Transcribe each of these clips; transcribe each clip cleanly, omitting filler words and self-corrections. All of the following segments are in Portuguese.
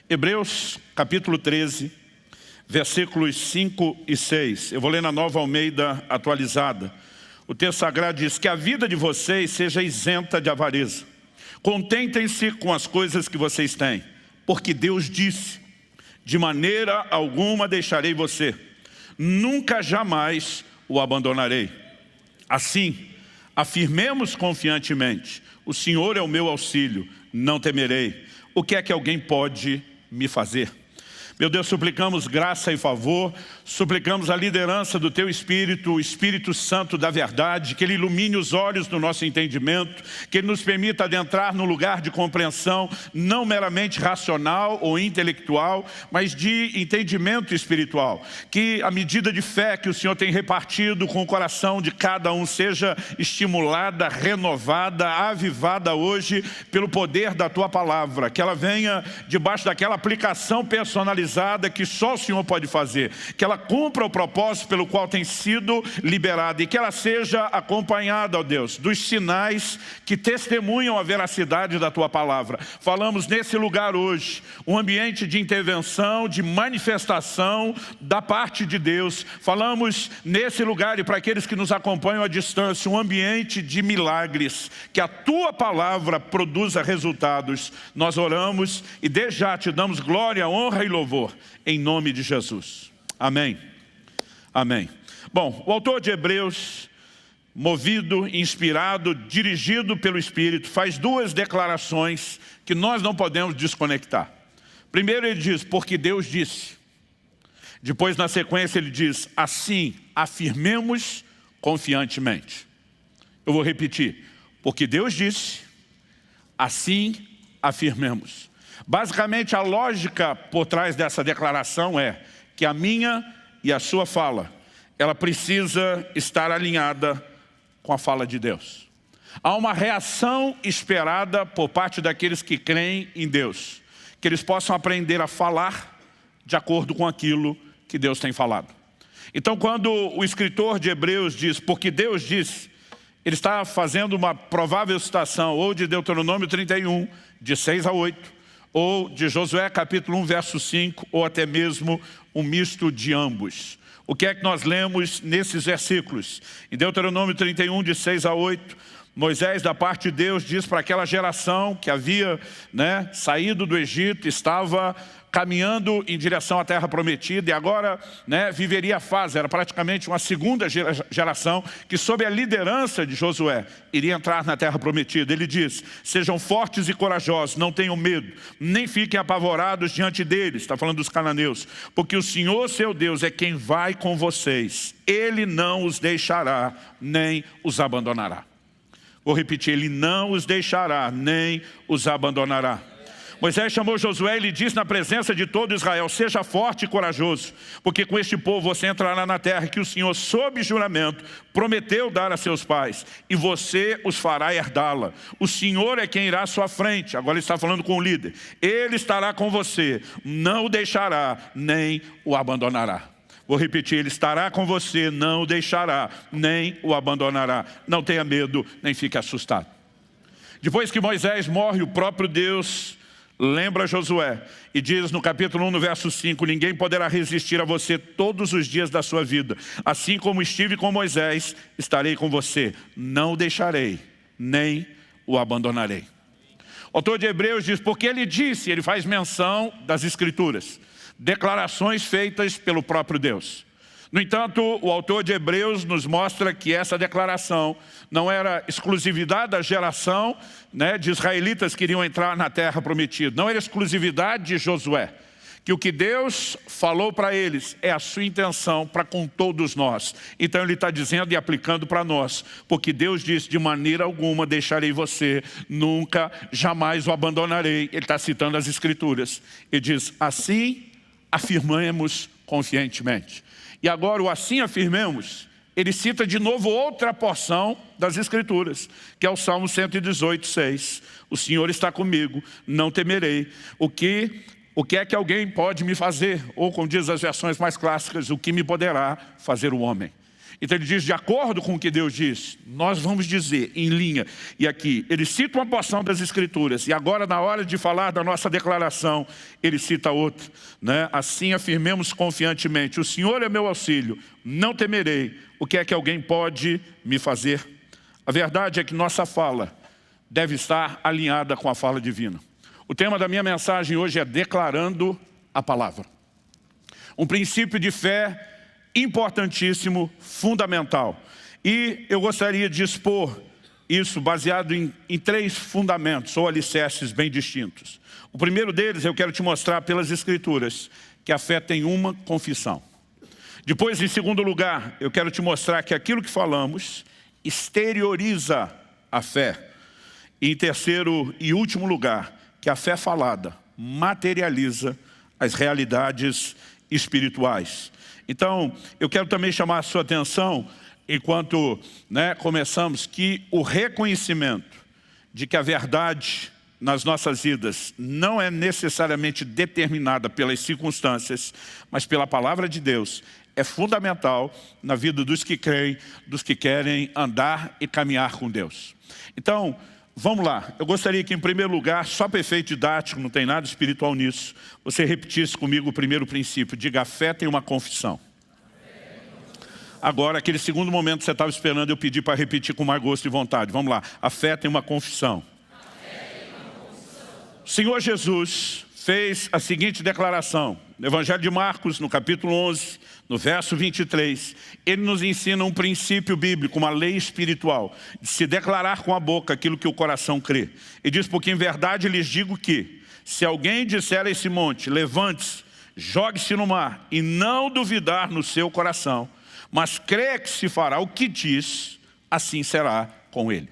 Hebreus capítulo 13, versículos 5 e 6. Eu vou ler na Nova Almeida atualizada. O texto sagrado diz que a vida de vocês seja isenta de avareza. Contentem-se com as coisas que vocês têm, porque Deus disse, de maneira alguma deixarei você, nunca jamais o abandonarei. Assim, afirmemos confiantemente, o Senhor é o meu auxílio, não temerei. O que é que alguém pode me fazer? Meu Deus, suplicamos graça e favor, suplicamos a liderança do Teu Espírito, o Espírito Santo da verdade, que Ele ilumine os olhos do nosso entendimento, que Ele nos permita adentrar num lugar de compreensão, não meramente racional ou intelectual, mas de entendimento espiritual. Que a medida de fé que o Senhor tem repartido com o coração de cada um seja estimulada, renovada, avivada hoje pelo poder da Tua Palavra, que ela venha debaixo daquela aplicação personalizada que só o Senhor pode fazer, que ela cumpra o propósito pelo qual tem sido liberada e que ela seja acompanhada, ó Deus, dos sinais que testemunham a veracidade da Tua Palavra. Falamos nesse lugar hoje, um ambiente de intervenção, de manifestação da parte de Deus. Falamos nesse lugar e para aqueles que nos acompanham à distância, um ambiente de milagres, que a Tua Palavra produza resultados. Nós oramos e desde já Te damos glória, honra e louvor. Em nome de Jesus. Amém. Amém. Bom, o autor de Hebreus, movido, inspirado, dirigido pelo Espírito, faz duas declarações que nós não podemos desconectar. Primeiro ele diz, porque Deus disse. Depois na sequência ele diz, assim afirmemos confiantemente. Eu vou repetir, porque Deus disse, assim afirmemos. Basicamente, a lógica por trás dessa declaração é que a minha e a sua fala, ela precisa estar alinhada com a fala de Deus. Há uma reação esperada por parte daqueles que creem em Deus, que eles possam aprender a falar de acordo com aquilo que Deus tem falado. Então, quando o escritor de Hebreus diz, porque Deus disse, ele está fazendo uma provável citação ou de Deuteronômio 31, de 6 a 8, ou de Josué capítulo 1, verso 5, ou até mesmo um misto de ambos. O que é que nós lemos nesses versículos? Em Deuteronômio 31, de 6 a 8, Moisés, da parte de Deus, diz para aquela geração que havia saído do Egito, estava caminhando em direção à terra prometida e agora viveria a fase, era praticamente uma segunda geração que sob a liderança de Josué iria entrar na terra prometida. Ele diz, sejam fortes e corajosos, não tenham medo, nem fiquem apavorados diante deles, está falando dos cananeus, porque o Senhor seu Deus é quem vai com vocês, Ele não os deixará, nem os abandonará. Vou repetir, Ele não os deixará, nem os abandonará. Moisés chamou Josué e lhe disse na presença de todo Israel, seja forte e corajoso, porque com este povo você entrará na terra que o Senhor, sob juramento, prometeu dar a seus pais, e você os fará herdá-la. O Senhor é quem irá à sua frente, agora ele está falando com o líder, Ele estará com você, não o deixará, nem o abandonará. Vou repetir, Ele estará com você, não o deixará, nem o abandonará. Não tenha medo, nem fique assustado. Depois que Moisés morre, o próprio Deus lembra Josué e diz no capítulo 1, no verso 5, ninguém poderá resistir a você todos os dias da sua vida. Assim como estive com Moisés, estarei com você. Não o deixarei, nem o abandonarei. O autor de Hebreus diz, porque ele disse, ele faz menção das Escrituras, declarações feitas pelo próprio Deus. No entanto, o autor de Hebreus nos mostra que essa declaração não era exclusividade da geração de israelitas que iriam entrar na terra prometida. Não era exclusividade de Josué. Que o que Deus falou para eles é a sua intenção para com todos nós. Então ele está dizendo e aplicando para nós. Porque Deus disse, de maneira alguma deixarei você, nunca, jamais o abandonarei. Ele está citando as Escrituras. Ele diz, assim afirmemos confiantemente. E agora o assim afirmemos, ele cita de novo outra porção das Escrituras, que é o Salmo 118, 6. O Senhor está comigo, não temerei. O que é que alguém pode me fazer? Ou como diz as versões mais clássicas, o que me poderá fazer o homem? Então ele diz, de acordo com o que Deus diz, nós vamos dizer em linha. E aqui, ele cita uma porção das Escrituras. E agora, na hora de falar da nossa declaração, ele cita outra, né? Assim afirmemos confiantemente, o Senhor é meu auxílio, não temerei. O que é que alguém pode me fazer? A verdade é que nossa fala deve estar alinhada com a fala divina. O tema da minha mensagem hoje é declarando a palavra. Um princípio de fé importantíssimo, fundamental. E eu gostaria de expor isso baseado em 3 fundamentos ou alicerces bem distintos. O primeiro deles eu quero te mostrar pelas Escrituras que a fé tem uma confissão. Depois, em segundo lugar, eu quero te mostrar que aquilo que falamos exterioriza a fé. E em terceiro e último lugar, que a fé falada materializa as realidades espirituais. Então, eu quero também chamar a sua atenção, enquanto começamos, que o reconhecimento de que a verdade nas nossas vidas não é necessariamente determinada pelas circunstâncias, mas pela palavra de Deus, é fundamental na vida dos que creem, dos que querem andar e caminhar com Deus. Então, vamos lá. Eu gostaria que, em primeiro lugar, só para efeito didático, não tem nada espiritual nisso, você repetisse comigo o primeiro princípio. Diga, a fé tem uma confissão. Agora, aquele segundo momento que você estava esperando, eu pedi para repetir com mais gosto e vontade. Vamos lá. A fé tem uma confissão. O Senhor Jesus fez a seguinte declaração. No Evangelho de Marcos, no capítulo 11, no verso 23, ele nos ensina um princípio bíblico, uma lei espiritual, de se declarar com a boca aquilo que o coração crê. Ele diz, porque em verdade lhes digo que, se alguém disser a esse monte, levante-se, jogue-se no mar, e não duvidar no seu coração, mas crê que se fará o que diz, assim será com ele.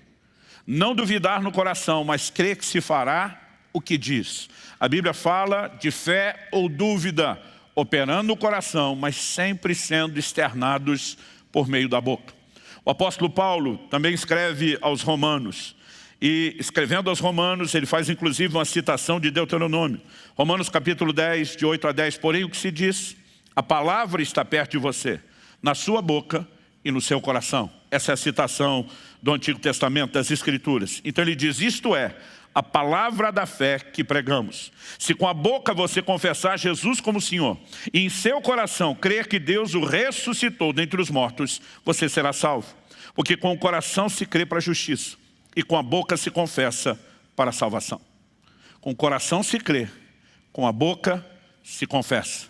Não duvidar no coração, mas crê que se fará o que diz. A Bíblia fala de fé ou dúvida, operando no coração, mas sempre sendo externados por meio da boca. O apóstolo Paulo também escreve aos Romanos. E escrevendo aos Romanos, ele faz inclusive uma citação de Deuteronômio. Romanos capítulo 10, de 8 a 10. Porém, o que se diz? A palavra está perto de você, na sua boca e no seu coração. Essa é a citação do Antigo Testamento, das Escrituras. Então ele diz, isto é, a palavra da fé que pregamos. Se com a boca você confessar Jesus como Senhor, e em seu coração crer que Deus o ressuscitou dentre os mortos, você será salvo. Porque com o coração se crê para a justiça, e com a boca se confessa para a salvação. Com o coração se crê, com a boca se confessa.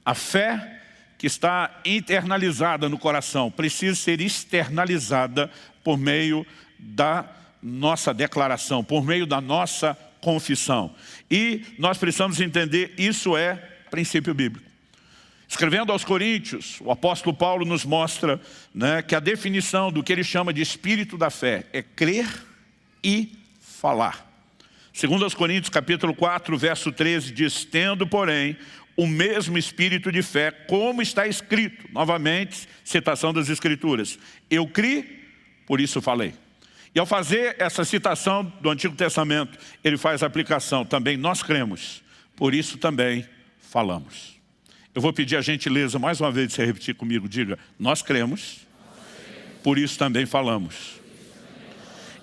A fé que está internalizada no coração precisa ser externalizada por meio da nossa declaração, por meio da nossa confissão. E nós precisamos entender, isso é princípio bíblico. Escrevendo aos Coríntios, o apóstolo Paulo nos mostra que a definição do que ele chama de espírito da fé é crer e falar. Segundo aos Coríntios, capítulo 4, verso 13, diz, tendo, porém, o mesmo espírito de fé, como está escrito. Novamente, citação das Escrituras. Eu criei, por isso falei. E ao fazer essa citação do Antigo Testamento, ele faz a aplicação. Também nós cremos, por isso também falamos. Eu vou pedir a gentileza, mais uma vez, de você repetir comigo. Diga, nós cremos, por isso também falamos.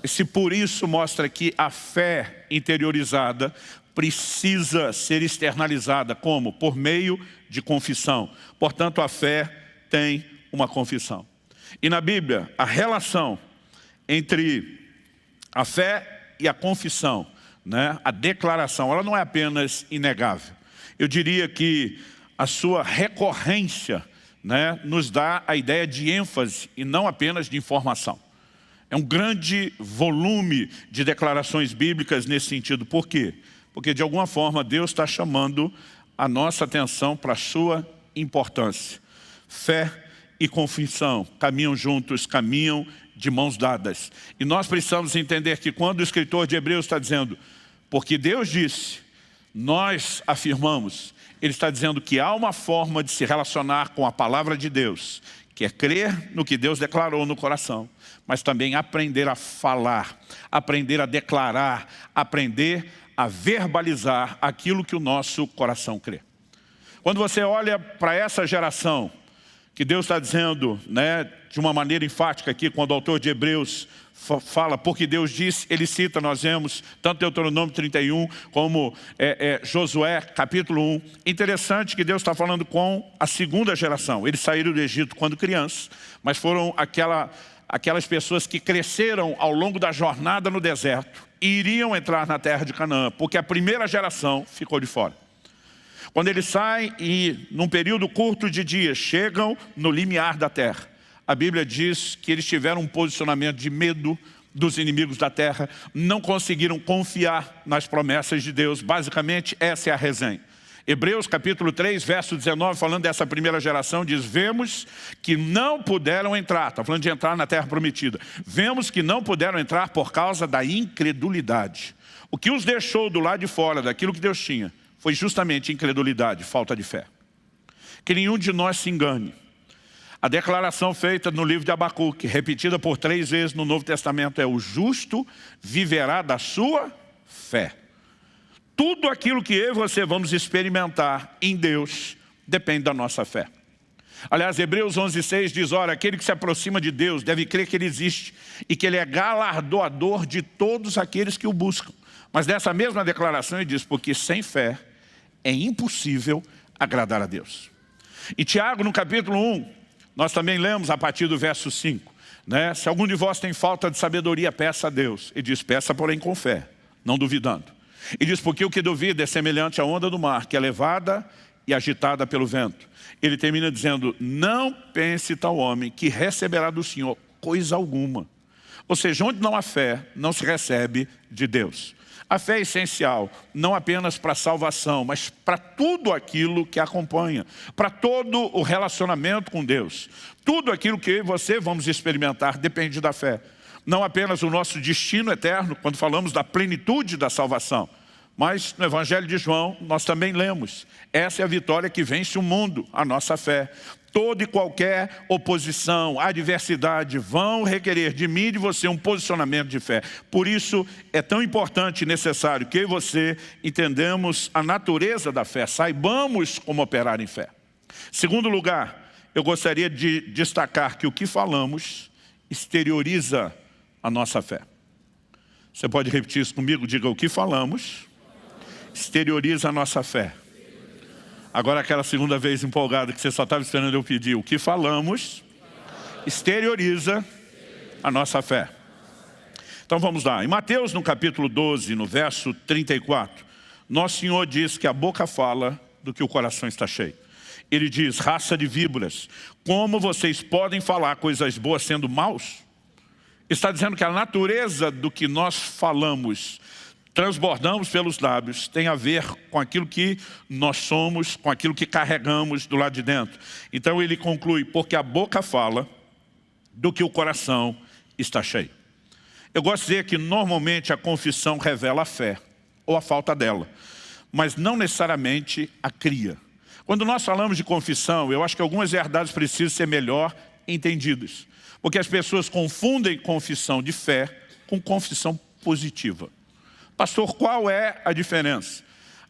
Esse por isso mostra que a fé interiorizada precisa ser externalizada. Como? Por meio de confissão. Portanto, a fé tem uma confissão. E na Bíblia, a relação entre a fé e a confissão, a declaração, ela não é apenas inegável. Eu diria que a sua recorrência nos dá a ideia de ênfase e não apenas de informação. É um grande volume de declarações bíblicas nesse sentido. Por quê? Porque de alguma forma Deus está chamando a nossa atenção para a sua importância. Fé e confissão caminham juntos, caminham de mãos dadas. E nós precisamos entender que quando o escritor de Hebreus está dizendo, porque Deus disse, nós afirmamos, ele está dizendo que há uma forma de se relacionar com a palavra de Deus, que é crer no que Deus declarou no coração, mas também aprender a falar, aprender a declarar, aprender a verbalizar aquilo que o nosso coração crê. Quando você olha para essa geração que Deus está dizendo, né, de uma maneira enfática aqui, quando o autor de Hebreus fala, porque Deus disse, ele cita, nós vemos, tanto Deuteronômio 31, como Josué, capítulo 1. Interessante que Deus está falando com a segunda geração. Eles saíram do Egito quando crianças, mas foram aquelas pessoas que cresceram ao longo da jornada no deserto e iriam entrar na terra de Canaã, porque a primeira geração ficou de fora. Quando eles saem e, num período curto de dias, chegam no limiar da terra, a Bíblia diz que eles tiveram um posicionamento de medo dos inimigos da terra, não conseguiram confiar nas promessas de Deus. Basicamente, essa é a resenha. Hebreus capítulo 3, verso 19, falando dessa primeira geração, diz: vemos que não puderam entrar, está falando de entrar na terra prometida, vemos que não puderam entrar por causa da incredulidade. O que os deixou do lado de fora daquilo que Deus tinha foi justamente incredulidade, falta de fé. Que nenhum de nós se engane. A declaração feita no livro de Abacuque, repetida por 3 vezes no Novo Testamento, é: o justo viverá da sua fé. Tudo aquilo que eu e você vamos experimentar em Deus depende da nossa fé. Aliás, Hebreus 11:6 diz: ora, aquele que se aproxima de Deus deve crer que Ele existe e que Ele é galardoador de todos aqueles que o buscam. Mas nessa mesma declaração ele diz: porque sem fé é impossível agradar a Deus. Em Tiago, no capítulo 1, nós também lemos a partir do verso 5, né? Se algum de vós tem falta de sabedoria, peça a Deus. Ele diz: peça porém com fé, não duvidando. Ele diz: porque o que duvida é semelhante à onda do mar, que é levada e agitada pelo vento. Ele termina dizendo: não pense tal homem que receberá do Senhor coisa alguma. Ou seja, onde não há fé, não se recebe de Deus. A fé é essencial, não apenas para a salvação, mas para tudo aquilo que acompanha, para todo o relacionamento com Deus. Tudo aquilo que eu e você vamos experimentar depende da fé. Não apenas o nosso destino eterno, quando falamos da plenitude da salvação, mas no Evangelho de João nós também lemos: essa é a vitória que vence o mundo, a nossa fé. Toda e qualquer oposição, adversidade vão requerer de mim e de você um posicionamento de fé. Por isso é tão importante e necessário que eu e você entendamos a natureza da fé, saibamos como operar em fé. Segundo lugar, eu gostaria de destacar que o que falamos exterioriza a nossa fé. Você pode repetir isso comigo? Diga: o que falamos exterioriza a nossa fé. Agora aquela segunda vez empolgada que você só estava esperando eu pedir: o que falamos exterioriza a nossa fé. Então vamos lá. Em Mateus, no capítulo 12, no verso 34, Nosso Senhor diz que a boca fala do que o coração está cheio. Ele diz: raça de víboras, como vocês podem falar coisas boas sendo maus? Está dizendo que a natureza do que nós falamos, transbordamos pelos lábios, tem a ver com aquilo que nós somos, com aquilo que carregamos do lado de dentro. Então ele conclui: porque a boca fala do que o coração está cheio. Eu gosto de dizer que normalmente a confissão revela a fé, ou a falta dela, mas não necessariamente a cria. Quando nós falamos de confissão, eu acho que algumas verdades precisam ser melhor entendidas, porque as pessoas confundem confissão de fé com confissão positiva. Pastor, qual é a diferença?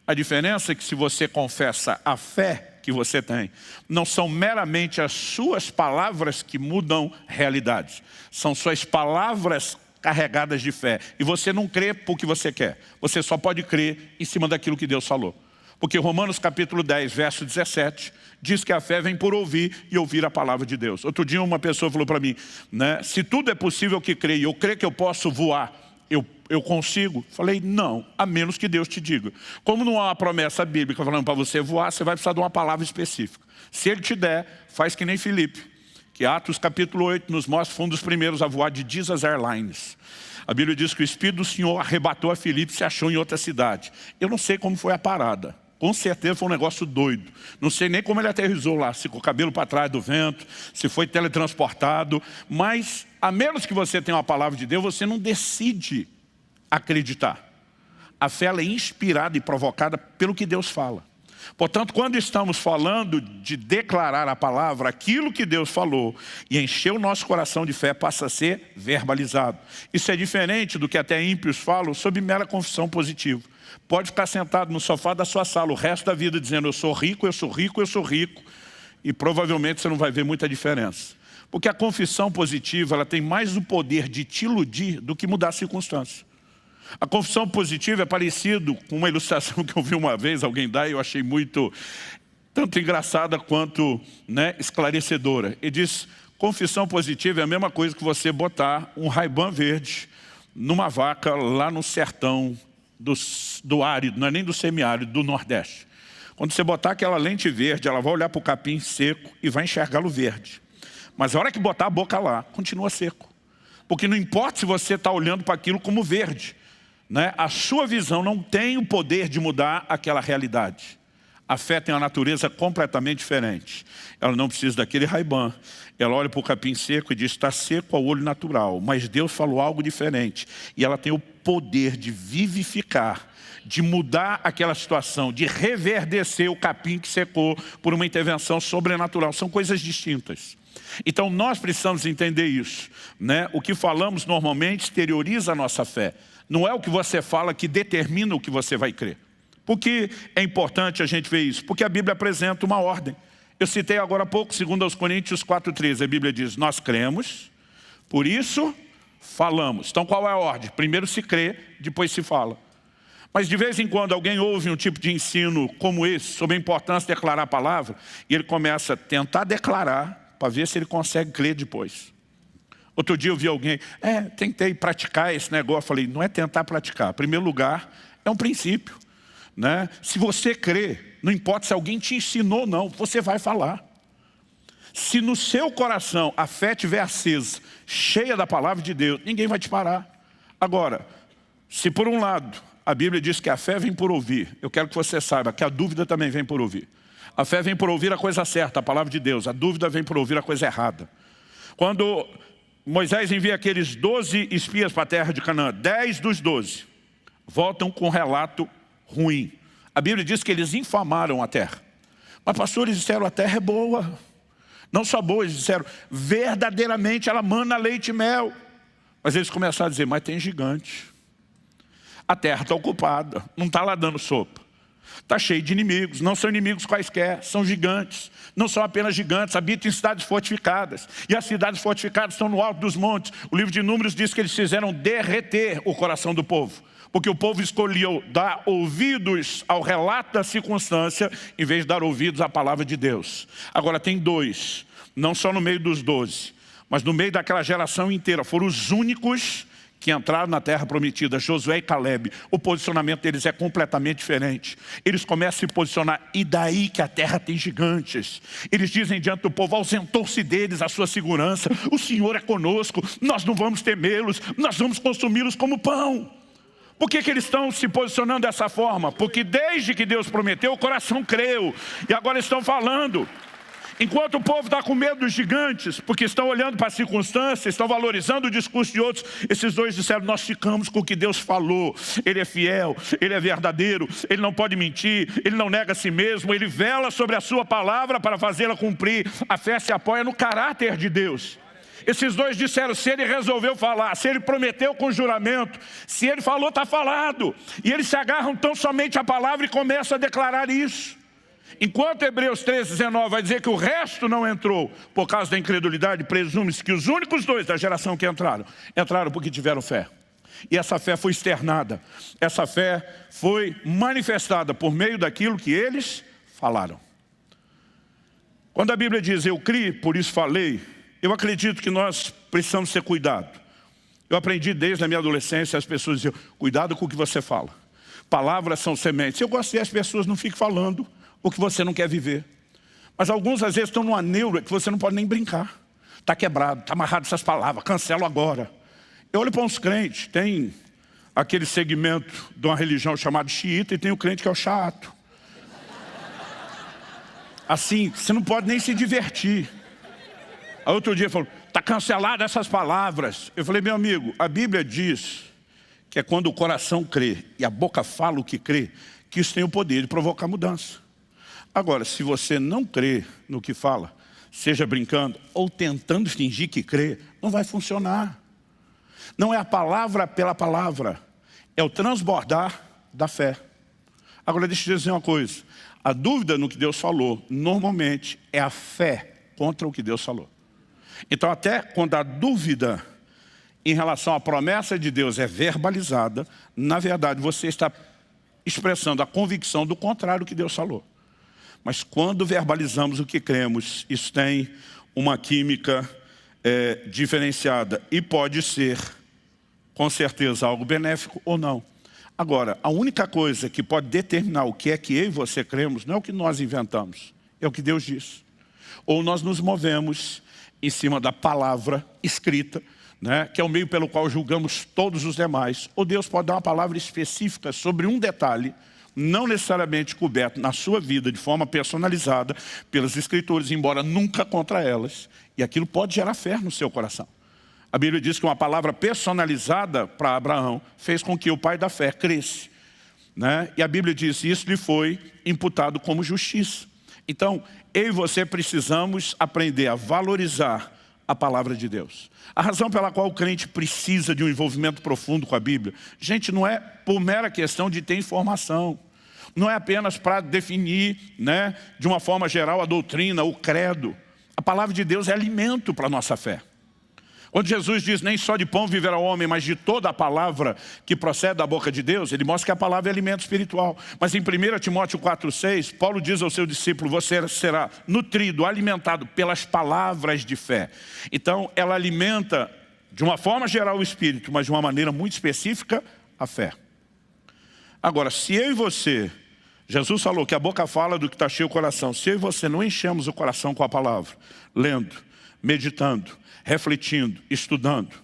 A diferença é que se você confessa a fé que você tem, não são meramente as suas palavras que mudam realidades. São suas palavras carregadas de fé. E você não crê porque você quer. Você só pode crer em cima daquilo que Deus falou. Porque Romanos capítulo 10, verso 17, diz que a fé vem por ouvir e ouvir a palavra de Deus. Outro dia uma pessoa falou para mim, né, se tudo é possível que creio, eu creio que eu posso voar, eu consigo? Falei: não, a menos que Deus te diga. Como não há uma promessa bíblica falando para você voar, você vai precisar de uma palavra específica. Se Ele te der, faz que nem Filipe, que Atos capítulo 8 nos mostra, foi um dos primeiros a voar de Jesus Airlines. A Bíblia diz que o Espírito do Senhor arrebatou a Filipe e se achou em outra cidade. Eu não sei como foi a parada. Com certeza foi um negócio doido. Não sei nem como ele aterrissou lá, se com o cabelo para trás do vento, se foi teletransportado. Mas, a menos que você tenha uma palavra de Deus, você não decide acreditar. A fé ela é inspirada e provocada pelo que Deus fala. Portanto, quando estamos falando de declarar a palavra, aquilo que Deus falou e encher o nosso coração de fé passa a ser verbalizado. Isso é diferente do que até ímpios falam sobre mera confissão positiva. Pode ficar sentado no sofá da sua sala o resto da vida dizendo: eu sou rico, eu sou rico, eu sou rico. e provavelmente você não vai ver muita diferença. Porque a confissão positiva, ela tem mais o poder de te iludir do que mudar a circunstância. A confissão positiva é parecido com uma ilustração que eu vi uma vez alguém dar e eu achei muito, tanto engraçada quanto esclarecedora. Ele diz, confissão positiva é a mesma coisa que você botar um Ray-Ban verde numa vaca lá no sertão do árido, não é nem do semiárido, do Nordeste. Quando você botar aquela lente verde, ela vai olhar para o capim seco e vai enxergá-lo verde. Mas a hora que botar a boca lá, continua seco. Porque não importa se você está olhando para aquilo como verde. A sua visão não tem o poder de mudar aquela realidade. A fé tem uma natureza completamente diferente. Ela não precisa daquele Ray-Ban. Ela olha para o capim seco e diz, está seco ao olho natural. Mas Deus falou algo diferente. E ela tem o poder de vivificar, de mudar aquela situação, de reverdecer o capim que secou por uma intervenção sobrenatural. São coisas distintas. Então nós precisamos entender isso. O que falamos normalmente exterioriza a nossa fé. Não é o que você fala que determina o que você vai crer. Por que é importante a gente ver isso? Porque a Bíblia apresenta uma ordem. Eu citei agora há pouco, 2 Coríntios 4,13. A Bíblia diz, nós cremos, por isso falamos. Então qual é a ordem? Primeiro se crê, depois se fala. Mas de vez em quando alguém ouve um tipo de ensino como esse, sobre a importância de declarar a palavra, e ele começa a tentar declarar, para ver se ele consegue crer depois. Outro dia eu vi alguém, tentei praticar esse negócio. Eu falei, não é tentar praticar. Em primeiro lugar, é um princípio. Se você crê, não importa se alguém te ensinou ou não, você vai falar. Se no seu coração a fé estiver acesa, cheia da palavra de Deus, ninguém vai te parar. Agora, se por um lado a Bíblia diz que a fé vem por ouvir, eu quero que você saiba que a dúvida também vem por ouvir. A fé vem por ouvir a coisa certa, a palavra de Deus. A dúvida vem por ouvir a coisa errada. Quando Moisés envia aqueles 12 espias para a terra de Canaã, 10 dos 12 voltam com um relato ruim. A Bíblia diz que eles infamaram a terra. Mas pastores disseram, a terra é boa. Não só boa, eles disseram, verdadeiramente ela mana leite e mel. Mas eles começaram a dizer, mas tem gigante. A terra está ocupada, não está lá dando sopa. Está cheio de inimigos, não são inimigos quaisquer, são gigantes. Não são apenas gigantes, habitam em cidades fortificadas. E as cidades fortificadas estão no alto dos montes. O livro de Números diz que eles fizeram derreter o coração do povo. Porque o povo escolheu dar ouvidos ao relato da circunstância, em vez de dar ouvidos à palavra de Deus. Agora tem 2, não só no meio dos 12, mas no meio daquela geração inteira. Foram os únicos que entraram na terra prometida, Josué e Caleb. O posicionamento deles é completamente diferente. Eles começam a se posicionar, e daí que a terra tem gigantes. Eles dizem diante do povo, ausentou-se deles a sua segurança. O Senhor é conosco, nós não vamos temê-los, nós vamos consumi-los como pão. Por que eles estão se posicionando dessa forma? Porque desde que Deus prometeu, o coração creu. E agora estão falando. Enquanto o povo está com medo dos gigantes, porque estão olhando para as circunstâncias, estão valorizando o discurso de outros, esses 2 disseram, nós ficamos com o que Deus falou. Ele é fiel, Ele é verdadeiro, Ele não pode mentir, Ele não nega a si mesmo, Ele vela sobre a sua palavra para fazê-la cumprir. A fé se apoia no caráter de Deus. Esses 2 disseram, se Ele resolveu falar, se Ele prometeu com juramento, se Ele falou, está falado. E eles se agarram tão somente à palavra e começam a declarar isso. Enquanto Hebreus 13:19 vai dizer que o resto não entrou por causa da incredulidade, presume-se que os únicos 2 da geração que entraram porque tiveram fé. E essa fé foi externada. Essa fé foi manifestada por meio daquilo que eles falaram. Quando a Bíblia diz, eu criei, por isso falei, eu acredito que nós precisamos ter cuidado. Eu aprendi desde a minha adolescência, as pessoas diziam, cuidado com o que você fala. Palavras são sementes. Eu gosto que as pessoas não fiquem falando o que você não quer viver. Mas alguns às vezes estão numa neura que você não pode nem brincar. Está quebrado, está amarrado essas palavras, cancelo agora. Eu olho para uns crentes, tem aquele segmento de uma religião chamada xiita e tem o crente que é o chato. Assim, você não pode nem se divertir. Aí outro dia falou, está cancelado essas palavras. Eu falei, meu amigo, a Bíblia diz que é quando o coração crê e a boca fala o que crê, que isso tem o poder de provocar mudança. Agora, se você não crê no que fala, seja brincando ou tentando fingir que crê, não vai funcionar. Não é a palavra pela palavra, é o transbordar da fé. Agora deixa eu dizer uma coisa, A dúvida no que Deus falou, normalmente, é a fé contra o que Deus falou. Então, até quando a dúvida em relação à promessa de Deus é verbalizada, na verdade, você está expressando a convicção do contrário do que Deus falou. Mas quando verbalizamos o que cremos, isso tem uma química diferenciada e pode ser, com certeza, algo benéfico ou não. Agora, a única coisa que pode determinar o que é que eu e você cremos não é o que nós inventamos, é o que Deus diz. Ou nós nos movemos em cima da palavra escrita, né, que é o meio pelo qual julgamos todos os demais, ou Deus pode dar uma palavra específica sobre um detalhe, não necessariamente coberto na sua vida de forma personalizada pelas Escrituras, embora nunca contra elas, e aquilo pode gerar fé no seu coração. A Bíblia diz que uma palavra personalizada para Abraão fez com que o pai da fé cresce, né? E a Bíblia diz que isso lhe foi imputado como justiça. Então, eu e você precisamos aprender a valorizar a palavra de Deus. A razão pela qual o crente precisa de um envolvimento profundo com a Bíblia, gente, não é por mera questão de ter informação. Não é apenas para definir, né, de uma forma geral a doutrina, o credo. A palavra de Deus é alimento para a nossa fé. Quando Jesus diz, nem só de pão viverá o homem, mas de toda a palavra que procede da boca de Deus, ele mostra que a palavra é alimento espiritual. Mas em 1 Timóteo 4,6, Paulo diz ao seu discípulo, você será nutrido, alimentado pelas palavras de fé. Então, ela alimenta, de uma forma geral, o espírito, mas de uma maneira muito específica, a fé. Agora, se eu e você, Jesus falou que a boca fala do que está cheio o coração, se eu e você não enchemos o coração com a palavra, lendo, meditando, refletindo, estudando,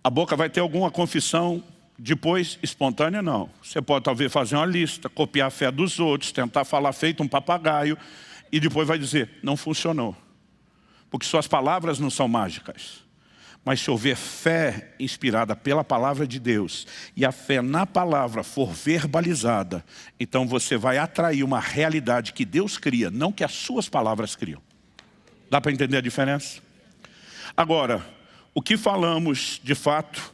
a boca vai ter alguma confissão depois espontânea? Não. Você pode talvez fazer uma lista, copiar a fé dos outros, tentar falar feito um papagaio e depois vai dizer, não funcionou. Porque suas palavras não são mágicas. Mas se houver fé inspirada pela palavra de Deus e a fé na palavra for verbalizada, então você vai atrair uma realidade que Deus cria, não que as suas palavras criam. Dá para entender a diferença? Agora, o que falamos, de fato,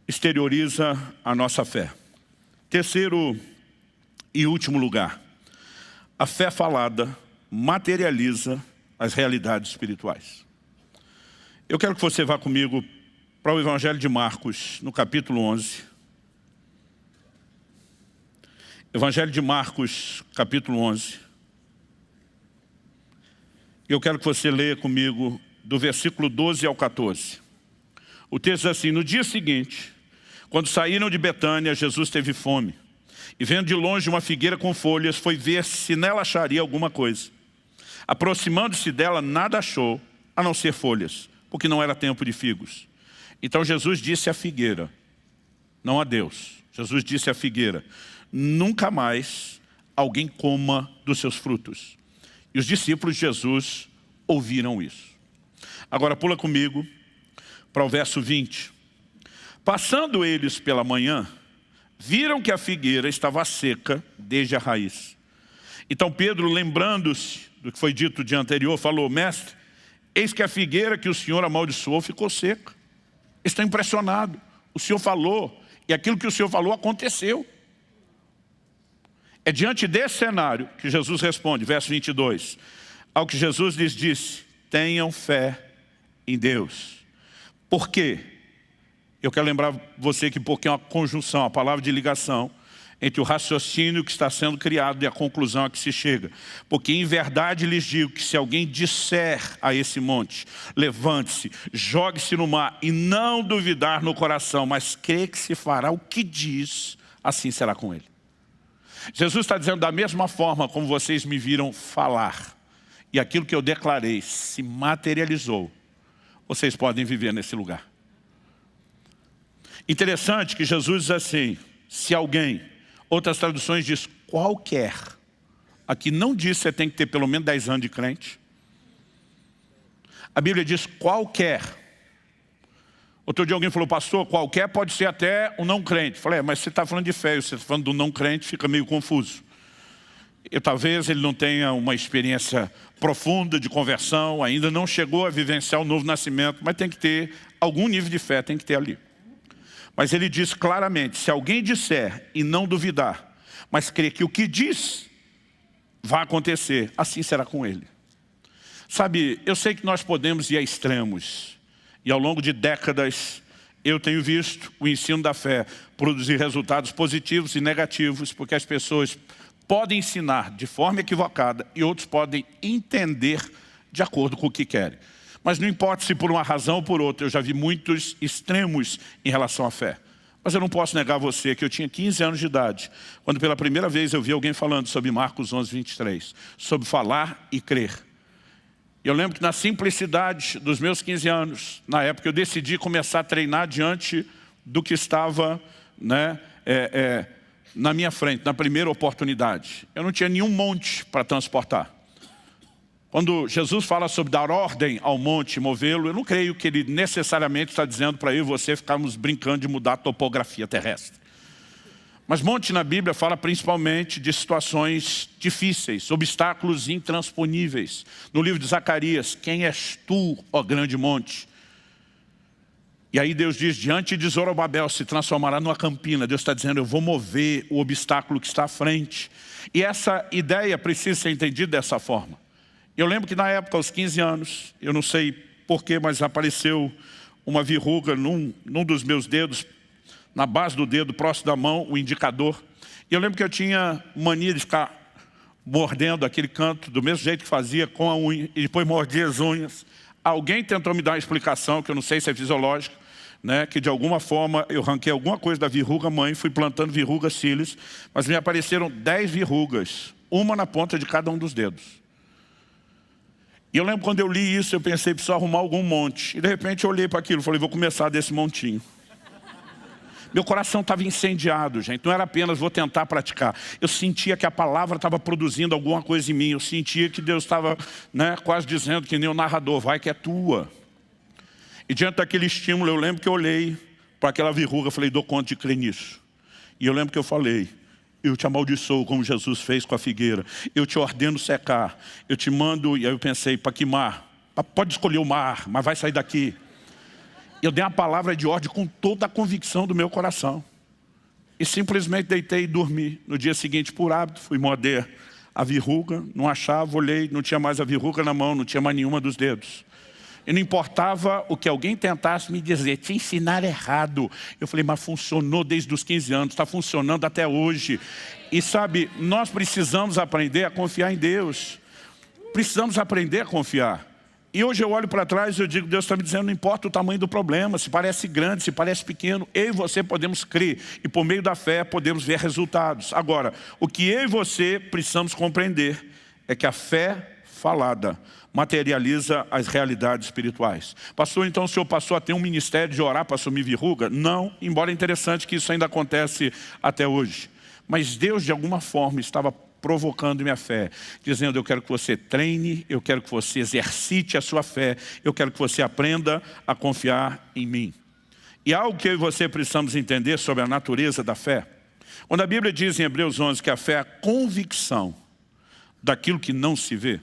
exterioriza a nossa fé. Terceiro e último lugar, a fé falada materializa as realidades espirituais. Eu quero que você vá comigo para o Evangelho de Marcos, no capítulo 11. Evangelho de Marcos, capítulo 11. Eu quero que você leia comigo do versículo 12 ao 14. O texto diz assim, no dia seguinte, quando saíram de Betânia, Jesus teve fome. E vendo de longe uma figueira com folhas, foi ver se nela acharia alguma coisa. Aproximando-se dela, nada achou, a não ser folhas, porque não era tempo de figos. Então Jesus disse à figueira, não a Deus, Jesus disse à figueira, nunca mais alguém coma dos seus frutos. E os discípulos de Jesus ouviram isso. Agora pula comigo para o verso 20. Passando eles pela manhã, viram que a figueira estava seca desde a raiz. Então Pedro, lembrando-se do que foi dito o dia anterior, falou, mestre, eis que a figueira que o Senhor amaldiçoou ficou seca. Estou impressionado. O Senhor falou, e aquilo que o Senhor falou aconteceu. É diante desse cenário que Jesus responde, verso 22. Ao que Jesus lhes disse, tenham fé em Deus. Por quê? Eu quero lembrar você que porque é uma conjunção, a palavra de ligação entre o raciocínio que está sendo criado e a conclusão a que se chega. Porque em verdade lhes digo que se alguém disser a esse monte, levante-se, jogue-se no mar e não duvidar no coração, mas crê que se fará o que diz, assim será com ele. Jesus está dizendo da mesma forma como vocês me viram falar e aquilo que eu declarei se materializou, vocês podem viver nesse lugar. Interessante que Jesus diz assim, se alguém, outras traduções diz qualquer, aqui não diz que você tem que ter pelo menos 10 anos de crente. A Bíblia diz qualquer. Outro dia alguém falou, pastor, qualquer pode ser até um não crente. Eu falei, mas você está falando de fé, você está falando do não crente, fica meio confuso. E talvez ele não tenha uma experiência profunda de conversão, ainda não chegou a vivenciar o novo nascimento, mas tem que ter algum nível de fé, tem que ter ali. Mas ele diz claramente, se alguém disser e não duvidar, mas crer que o que diz vai acontecer, assim será com ele. Sabe, eu sei que nós podemos ir a extremos. E ao longo de décadas, eu tenho visto o ensino da fé produzir resultados positivos e negativos, porque as pessoas podem ensinar de forma equivocada e outros podem entender de acordo com o que querem. Mas não importa se por uma razão ou por outra, eu já vi muitos extremos em relação à fé. Mas eu não posso negar a você que eu tinha 15 anos de idade, quando pela primeira vez eu vi alguém falando sobre Marcos 11, 23, sobre falar e crer. Eu lembro que na simplicidade dos meus 15 anos, na época eu decidi começar a treinar diante do que estava, né, na minha frente, na primeira oportunidade. Eu não tinha nenhum monte para transportar. Quando Jesus fala sobre dar ordem ao monte e movê-lo, eu não creio que ele necessariamente está dizendo para eu e você ficarmos brincando de mudar a topografia terrestre. Mas monte na Bíblia fala principalmente de situações difíceis, obstáculos intransponíveis. No livro de Zacarias, quem és tu, ó grande monte? E aí Deus diz, diante de Zorobabel se transformará numa campina. Deus está dizendo, eu vou mover o obstáculo que está à frente. E essa ideia precisa ser entendida dessa forma. Eu lembro que na época, aos 15 anos, eu não sei porquê, mas apareceu uma verruga num dos meus dedos, na base do dedo, próximo da mão, o indicador. E eu lembro que eu tinha mania de ficar mordendo aquele canto, do mesmo jeito que fazia com a unha, e depois mordia as unhas. Alguém tentou me dar uma explicação, que eu não sei se é fisiológica, né, que de alguma forma eu ranquei alguma coisa da verruga mãe, fui plantando verrugas cílios, mas me apareceram 10 verrugas, uma na ponta de cada um dos dedos. E eu lembro quando eu li isso, eu pensei, preciso arrumar algum monte. E de repente eu olhei para aquilo e falei, vou começar desse montinho. Meu coração estava incendiado, gente. Não era apenas vou tentar praticar. Eu sentia que a palavra estava produzindo alguma coisa em mim. Eu sentia que Deus estava, né, quase dizendo que nem o narrador, vai que é tua. E diante daquele estímulo, eu lembro que eu olhei para aquela verruga e falei, dou conta de crer nisso. E eu lembro que eu falei, eu te amaldiçoo como Jesus fez com a figueira. Eu te ordeno secar. Eu te mando, e aí eu pensei, para que mar? Pode escolher o mar, mas vai sair daqui. Eu dei uma palavra de ordem com toda a convicção do meu coração. E simplesmente deitei e dormi. No dia seguinte, por hábito, fui morder a verruga, não achava, olhei, não tinha mais a verruga na mão, não tinha mais nenhuma dos dedos. E não importava o que alguém tentasse me dizer, te ensinar errado. Eu falei, mas funcionou desde os 15 anos, está funcionando até hoje. E sabe, nós precisamos aprender a confiar em Deus. Precisamos aprender a confiar. E hoje eu olho para trás e eu digo, Deus está me dizendo, não importa o tamanho do problema, se parece grande, se parece pequeno, eu e você podemos crer. E por meio da fé podemos ver resultados. Agora, o que eu e você precisamos compreender é que a fé falada materializa as realidades espirituais. Pastor, então o senhor passou a ter um ministério de orar para assumir verruga? Não, embora é interessante que isso ainda acontece até hoje. Mas Deus de alguma forma estava provocando minha fé, dizendo, eu quero que você treine, eu quero que você exercite a sua fé, eu quero que você aprenda a confiar em mim. E algo que eu e você precisamos entender sobre a natureza da fé, quando a Bíblia diz em Hebreus 11 que a fé é a convicção daquilo que não se vê,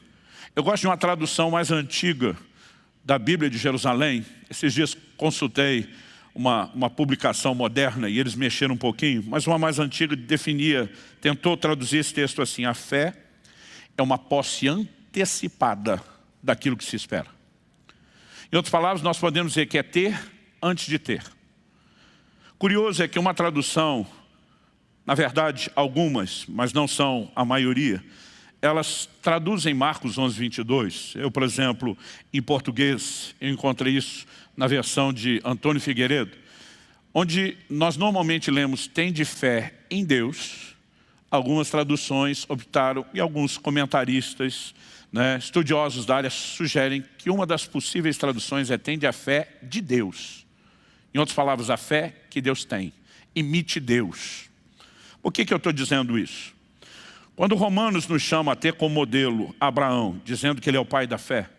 eu gosto de uma tradução mais antiga da Bíblia de Jerusalém. Esses dias consultei uma publicação moderna e eles mexeram um pouquinho, mas uma mais antiga tentou traduzir esse texto assim, a fé é uma posse antecipada daquilo que se espera. Em outras palavras, nós podemos dizer que é ter antes de ter. Curioso é que uma tradução, na verdade algumas, mas não são a maioria, elas traduzem Marcos 11, 22. Eu, por exemplo, em português, eu encontrei isso na versão de Antônio Figueiredo, onde nós normalmente lemos, tende fé em Deus. Algumas traduções optaram, e alguns comentaristas, né, estudiosos da área, sugerem que uma das possíveis traduções é tende a fé de Deus. Em outras palavras, a fé que Deus tem. Imite Deus. Por que eu estou dizendo isso? Quando Romanos nos chama a ter como modelo Abraão, dizendo que ele é o pai da fé,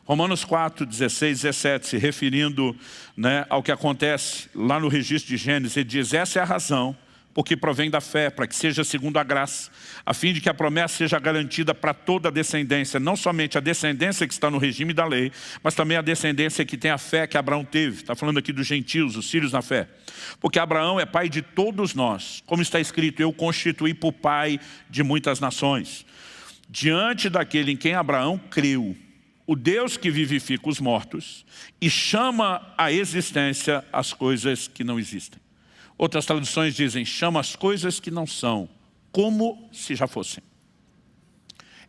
Romanos 4, 16, 17, se referindo, né, ao que acontece lá no registro de Gênesis, ele diz, essa é a razão porque provém da fé, para que seja segundo a graça, a fim de que a promessa seja garantida para toda a descendência, não somente a descendência que está no regime da lei, mas também a descendência que tem a fé que Abraão teve. Está falando aqui dos gentios, os filhos na fé. Porque Abraão é pai de todos nós, como está escrito, eu constituí por pai de muitas nações. diante daquele em quem Abraão creu, o Deus que vivifica os mortos e chama à existência as coisas que não existem. Outras traduções dizem, chama as coisas que não são, como se já fossem.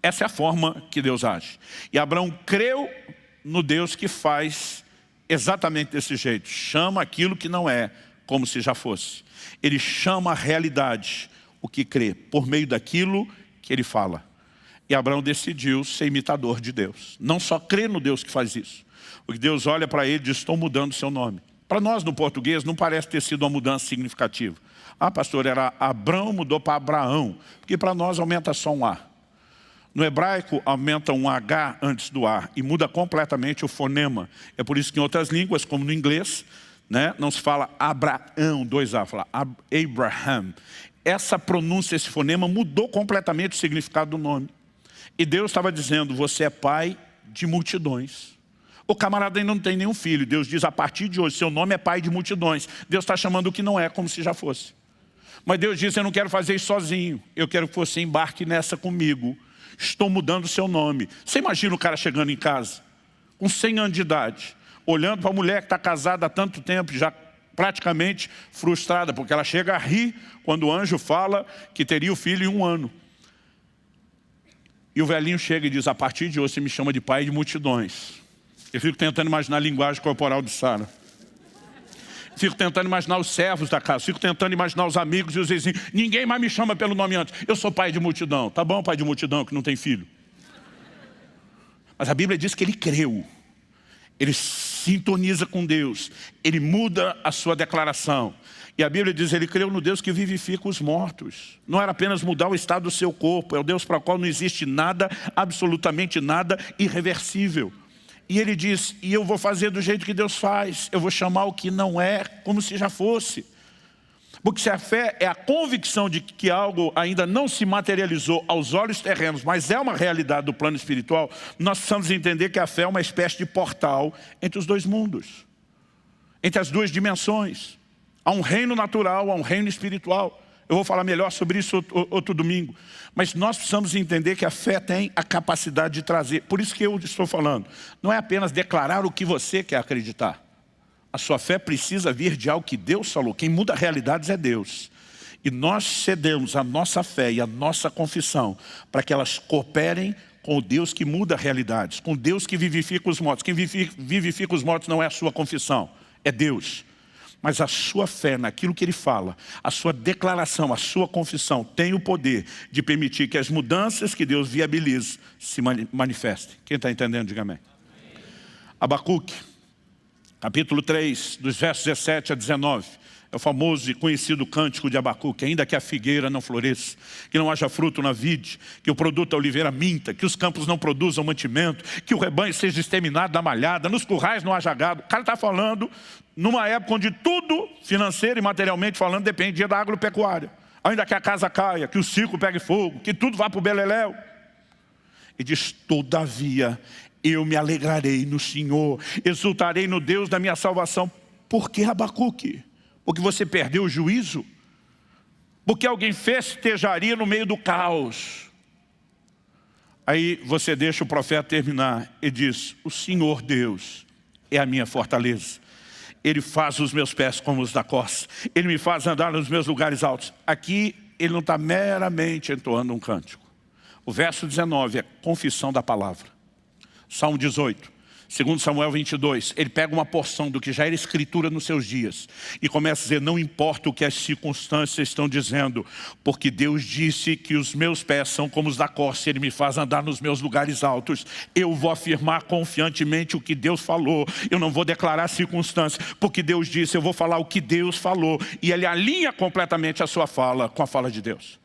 Essa é a forma que Deus age. E Abraão creu no Deus que faz exatamente desse jeito. Chama aquilo que não é, como se já fosse. Ele chama a realidade, o que crê, por meio daquilo que ele fala. E Abraão decidiu ser imitador de Deus. Não só crê no Deus que faz isso. Porque Deus olha para ele e diz, estou mudando o seu nome. Para nós no português não parece ter sido uma mudança significativa. Ah, pastor, era Abrão, mudou para Abraão. Porque para nós aumenta só um A. No hebraico aumenta um H antes do A e muda completamente o fonema. É por isso que em outras línguas, como no inglês, né, não se fala Abraão, 2A, fala Abraham. Essa pronúncia, esse fonema mudou completamente o significado do nome. E Deus estava dizendo, você é pai de multidões. O camarada ainda não tem nenhum filho. Deus diz, a partir de hoje, seu nome é pai de multidões. Deus está chamando o que não é, como se já fosse. Mas Deus diz, eu não quero fazer isso sozinho. Eu quero que você embarque nessa comigo. Estou mudando o seu nome. Você imagina o cara chegando em casa, com 100 anos de idade, olhando para a mulher que está casada há tanto tempo, já praticamente frustrada, porque ela chega a rir quando o anjo fala que teria o filho em 1 ano. E o velhinho chega e diz, a partir de hoje você me chama de pai de multidões. Eu fico tentando imaginar a linguagem corporal de Sara. Fico tentando imaginar os servos da casa. Fico tentando imaginar os amigos e os vizinhos. Ninguém mais me chama pelo nome antes. Eu sou pai de multidão. Tá bom, pai de multidão, que não tem filho. Mas a Bíblia diz que ele creu. Ele sintoniza com Deus. Ele muda a sua declaração. E a Bíblia diz, ele creu no Deus que vivifica os mortos. Não era apenas mudar o estado do seu corpo. É o Deus para o qual não existe nada, absolutamente nada, irreversível. E ele diz, e eu vou fazer do jeito que Deus faz. Eu vou chamar o que não é, como se já fosse. Porque se a fé é a convicção de que algo ainda não se materializou aos olhos terrenos, mas é uma realidade do plano espiritual, nós precisamos entender que a fé é uma espécie de portal entre os dois mundos. Entre as duas dimensões. Há um reino natural, há um reino espiritual. Eu vou falar melhor sobre isso outro domingo. Mas nós precisamos entender que a fé tem a capacidade de trazer. Por isso que eu estou falando. Não é apenas declarar o que você quer acreditar. A sua fé precisa vir de algo que Deus falou. Quem muda realidades é Deus. E nós cedemos a nossa fé e a nossa confissão para que elas cooperem com o Deus que muda realidades. Com o Deus que vivifica os mortos. Quem vivifica os mortos não é a sua confissão. É Deus. Mas a sua fé naquilo que Ele fala, a sua declaração, a sua confissão tem o poder de permitir que as mudanças que Deus viabiliza se manifestem. Quem está entendendo, diga amém. Abacuque, capítulo 3, dos versos 17 a 19. É o famoso e conhecido cântico de Abacuque. Ainda que a figueira não floresça, que não haja fruto na vide, que o produto da oliveira minta, que os campos não produzam mantimento, que o rebanho seja exterminado da malhada, nos currais não haja gado. O cara está falando numa época onde tudo, financeiro e materialmente falando, dependia da agropecuária. Ainda que a casa caia, que o circo pegue fogo, que tudo vá para o beleléu. E diz, todavia, eu me alegrarei no Senhor, exultarei no Deus da minha salvação. Por que, Abacuque? Porque você perdeu o juízo? Porque alguém festejaria no meio do caos? Aí você deixa o profeta terminar e diz, o Senhor Deus é a minha fortaleza. Ele faz os meus pés como os da corça. Ele me faz andar nos meus lugares altos. Aqui ele não está meramente entoando um cântico. O verso 19 é confissão da palavra. Salmo 18. Segundo Samuel 22, ele pega uma porção do que já era escritura nos seus dias e começa a dizer, não importa o que as circunstâncias estão dizendo, porque Deus disse que os meus pés são como os da corça, Ele me faz andar nos meus lugares altos. Eu vou afirmar confiantemente o que Deus falou, eu não vou declarar circunstâncias, porque Deus disse, eu vou falar o que Deus falou. E ele alinha completamente a sua fala com a fala de Deus.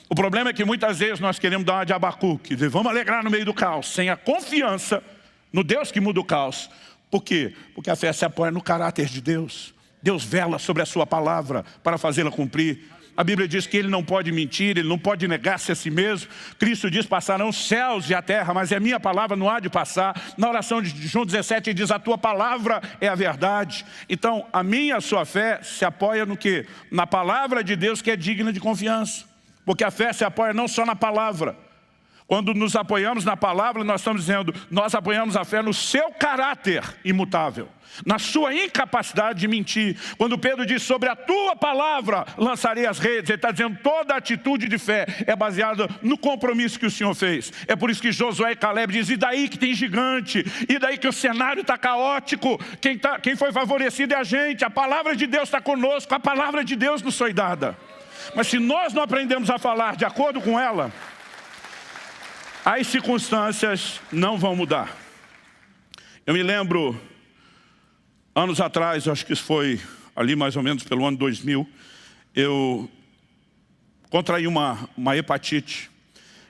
O problema é que muitas vezes nós queremos dar uma de Abacuque, vamos alegrar no meio do caos, sem a confiança no Deus que muda o caos. Por quê? Porque a fé se apoia no caráter de Deus. Deus vela sobre a sua palavra para fazê-la cumprir. A Bíblia diz que Ele não pode mentir, Ele não pode negar-se a si mesmo. Cristo diz, passarão os céus e a terra, mas a minha palavra não há de passar. Na oração de João 17 ele diz, a tua palavra é a verdade. Então a minha, a sua fé se apoia no quê? Na palavra de Deus, que é digna de confiança. Porque a fé se apoia não só na palavra. Quando nos apoiamos na palavra, nós estamos dizendo, nós apoiamos a fé no seu caráter imutável, na sua incapacidade de mentir. Quando Pedro diz, sobre a tua palavra lançarei as redes, ele está dizendo, toda atitude de fé é baseada no compromisso que o Senhor fez. É por isso que Josué e Caleb dizem, e daí que tem gigante, e daí que o cenário está caótico, quem foi favorecido é a gente, a palavra de Deus está conosco, a palavra de Deus nos foi dada. Mas se nós não aprendemos a falar de acordo com ela, as circunstâncias não vão mudar. Eu me lembro, anos atrás, acho que isso foi ali mais ou menos pelo ano 2000, eu contraí uma hepatite.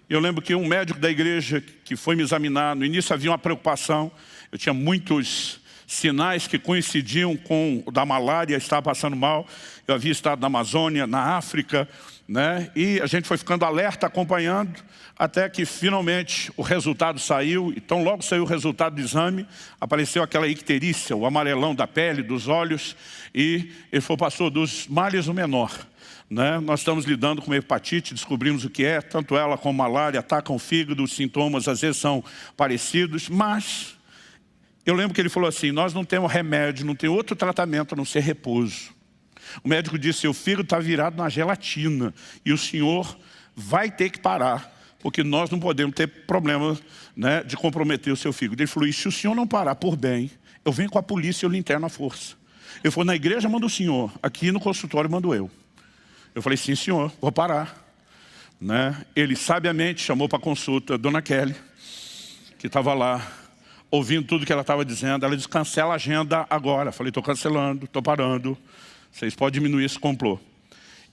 Eu lembro que um médico da igreja que foi me examinar, no início havia uma preocupação, eu tinha muitos sinais que coincidiam com o da malária, estava passando mal. Eu havia estado na Amazônia, na África, né? E a gente foi ficando alerta, acompanhando, até que finalmente o resultado saiu. Então logo saiu o resultado do exame, apareceu aquela icterícia, o amarelão da pele, dos olhos, e ele falou, pastor, dos males o menor. Né? Nós estamos lidando com hepatite, descobrimos o que é, tanto ela como malária atacam o fígado, os sintomas às vezes são parecidos, mas eu lembro que ele falou assim, nós não temos remédio, não tem outro tratamento a não ser repouso. O médico disse, seu fígado está virado na gelatina e o senhor vai ter que parar, porque nós não podemos ter problema, né, de comprometer o seu fígado. Ele falou, e se o senhor não parar por bem, eu venho com a polícia e eu lhe interno à força. Ele falou, na igreja manda o senhor, aqui no consultório mando eu. Eu falei, sim senhor, vou parar. Né? Ele sabiamente chamou para consulta a dona Kelly, que estava lá, ouvindo tudo que ela estava dizendo. Ela disse, cancela a agenda agora. Eu falei, estou cancelando, estou parando. Vocês podem diminuir esse complô.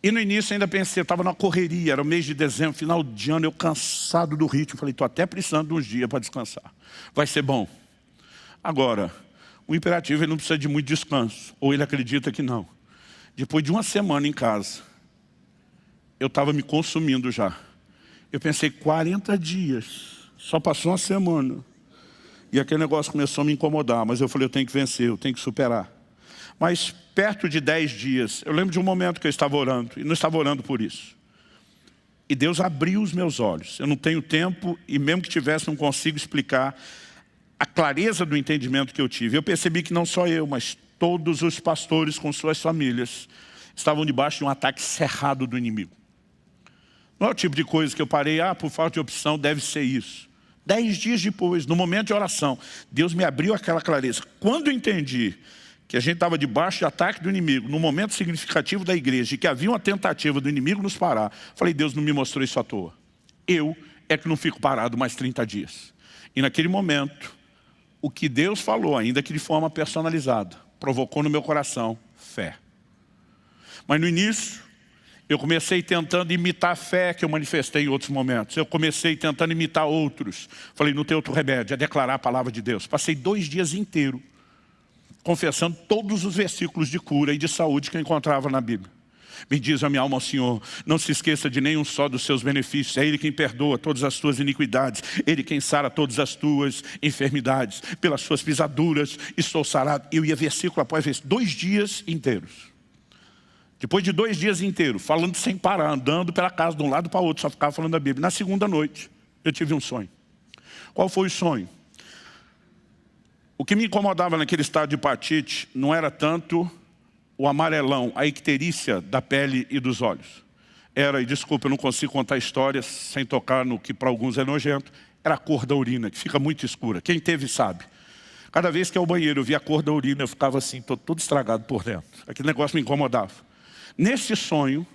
E no início ainda pensei, eu estava na correria, era o mês de dezembro, final de ano, eu cansado do ritmo. Falei, estou até precisando de uns dias para descansar. Vai ser bom. Agora, o imperativo ele não precisa de muito descanso. Ou ele acredita que não. Depois de uma semana em casa, eu estava me consumindo já. Eu pensei, 40 dias, só passou uma semana. E aquele negócio começou a me incomodar, mas eu falei, eu tenho que vencer, eu tenho que superar. Mas perto de 10 dias, eu lembro de um momento que eu estava orando, e não estava orando por isso. E Deus abriu os meus olhos. Eu não tenho tempo, e mesmo que tivesse, não consigo explicar a clareza do entendimento que eu tive. Eu percebi que não só eu, mas todos os pastores com suas famílias estavam debaixo de um ataque cerrado do inimigo. Não é o tipo de coisa que eu parei, por falta de opção, deve ser isso. 10 dias depois, no momento de oração, Deus me abriu aquela clareza. Quando eu entendi que a gente estava debaixo de ataque do inimigo, no momento significativo da igreja, e que havia uma tentativa do inimigo nos parar, falei, Deus não me mostrou isso à toa. Eu é que não fico parado mais 30 dias. E naquele momento, o que Deus falou, ainda que de forma personalizada, provocou no meu coração fé. Mas no início, eu comecei tentando imitar a fé que eu manifestei em outros momentos. Eu comecei tentando imitar outros. Falei, não tem outro remédio, é declarar a palavra de Deus. Passei 2 dias inteiros confessando todos os versículos de cura e de saúde que eu encontrava na Bíblia. Bendiz a minha alma ao Senhor, não se esqueça de nenhum só dos seus benefícios. É Ele quem perdoa todas as tuas iniquidades, Ele quem sara todas as tuas enfermidades. Pelas suas pisaduras estou sarado. Eu ia versículo após versículo, 2 dias inteiros. Depois de 2 dias inteiros, falando sem parar, andando pela casa de um lado para o outro, só ficava falando da Bíblia. Na segunda noite, eu tive um sonho. Qual foi o sonho? O que me incomodava naquele estado de hepatite não era tanto o amarelão, a icterícia da pele e dos olhos. Era, e desculpa, eu não consigo contar histórias sem tocar no que para alguns é nojento, era a cor da urina, que fica muito escura. Quem teve sabe. Cada vez que eu ia ao banheiro, eu via a cor da urina, eu ficava assim, todo estragado por dentro. Aquele negócio me incomodava. Nesse sonho,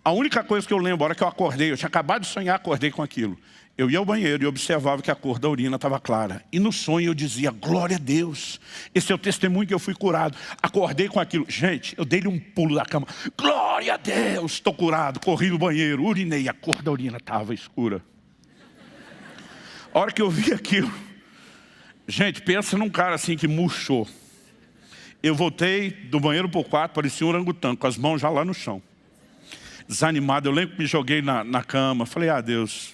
a única coisa que eu lembro, a hora que eu acordei, eu tinha acabado de sonhar, acordei com aquilo. Eu ia ao banheiro e observava que a cor da urina estava clara. E no sonho eu dizia, glória a Deus, esse é o testemunho que eu fui curado. Acordei com aquilo. Gente, eu dei-lhe um pulo da cama. Glória a Deus, estou curado. Corri no banheiro, urinei, a cor da urina estava escura. A hora que eu vi aquilo, gente, pensa num cara assim que murchou. Eu voltei do banheiro para o quarto, parecia um orangotango, com as mãos já lá no chão. Desanimado, eu lembro que me joguei na cama. Falei, Deus,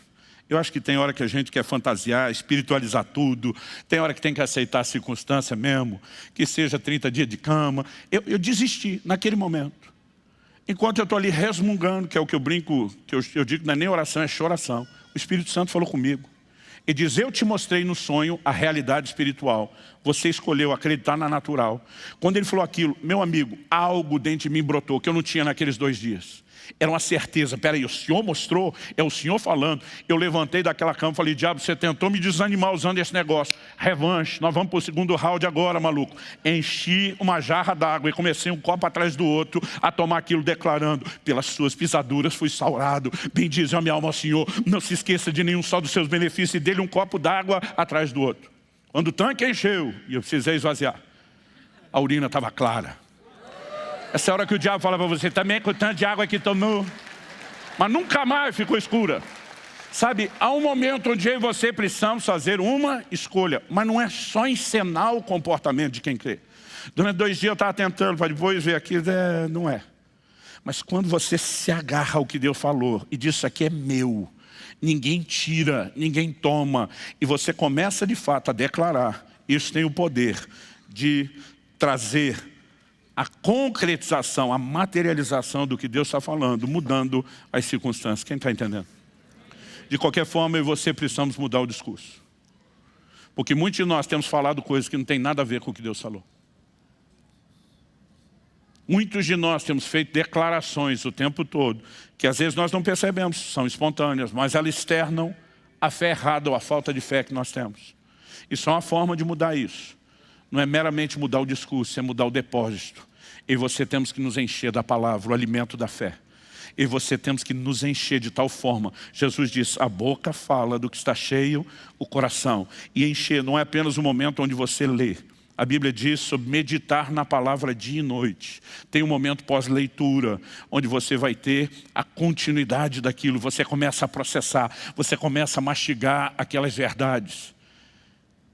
eu acho que tem hora que a gente quer fantasiar, espiritualizar tudo. Tem hora que tem que aceitar a circunstância mesmo, que seja 30 dias de cama. Eu desisti naquele momento. Enquanto eu estou ali resmungando, que é o que eu brinco, que eu digo que não é nem oração, é choração. O Espírito Santo falou comigo. Ele diz, eu te mostrei no sonho a realidade espiritual. Você escolheu acreditar na natural. Quando ele falou aquilo, meu amigo, algo dentro de mim brotou, que eu não tinha naqueles 2 dias. Era uma certeza, peraí, o Senhor mostrou, é o Senhor falando. Eu levantei daquela cama e falei, diabo, você tentou me desanimar usando esse negócio. Revanche, nós vamos para o segundo round agora, maluco. Enchi uma jarra d'água e comecei um copo atrás do outro a tomar aquilo, declarando, pelas suas pisaduras fui saurado. Bendize a minha alma ao Senhor, não se esqueça de nenhum só dos seus benefícios, e dele um copo d'água atrás do outro. Quando o tanque encheu e eu precisei esvaziar, a urina estava clara. Essa é a hora que o diabo fala para você, também com o tanto de água que tomou, mas nunca mais ficou escura. Sabe, há um momento onde eu e você precisamos fazer uma escolha, mas não é só encenar o comportamento de quem crê. Durante 2 dias eu estava tentando, para depois ver aqui, não é. Mas quando você se agarra ao que Deus falou e diz, isso aqui é meu, ninguém tira, ninguém toma, e você começa de fato a declarar, isso tem o poder de trazer a concretização, a materialização do que Deus está falando, mudando as circunstâncias. Quem está entendendo? De qualquer forma, eu e você precisamos mudar o discurso. Porque muitos de nós temos falado coisas que não tem nada a ver com o que Deus falou. Muitos de nós temos feito declarações o tempo todo, que às vezes nós não percebemos, são espontâneas, mas elas externam a fé errada ou a falta de fé que nós temos. Isso é uma forma de mudar isso. Não é meramente mudar o discurso, é mudar o depósito. E você temos que nos encher da palavra, o alimento da fé. E você temos que nos encher de tal forma. Jesus diz, a boca fala do que está cheio o coração. E encher não é apenas o momento onde você lê. A Bíblia diz sobre meditar na palavra dia e noite. Tem um momento pós-leitura, onde você vai ter a continuidade daquilo. Você começa a processar, você começa a mastigar aquelas verdades.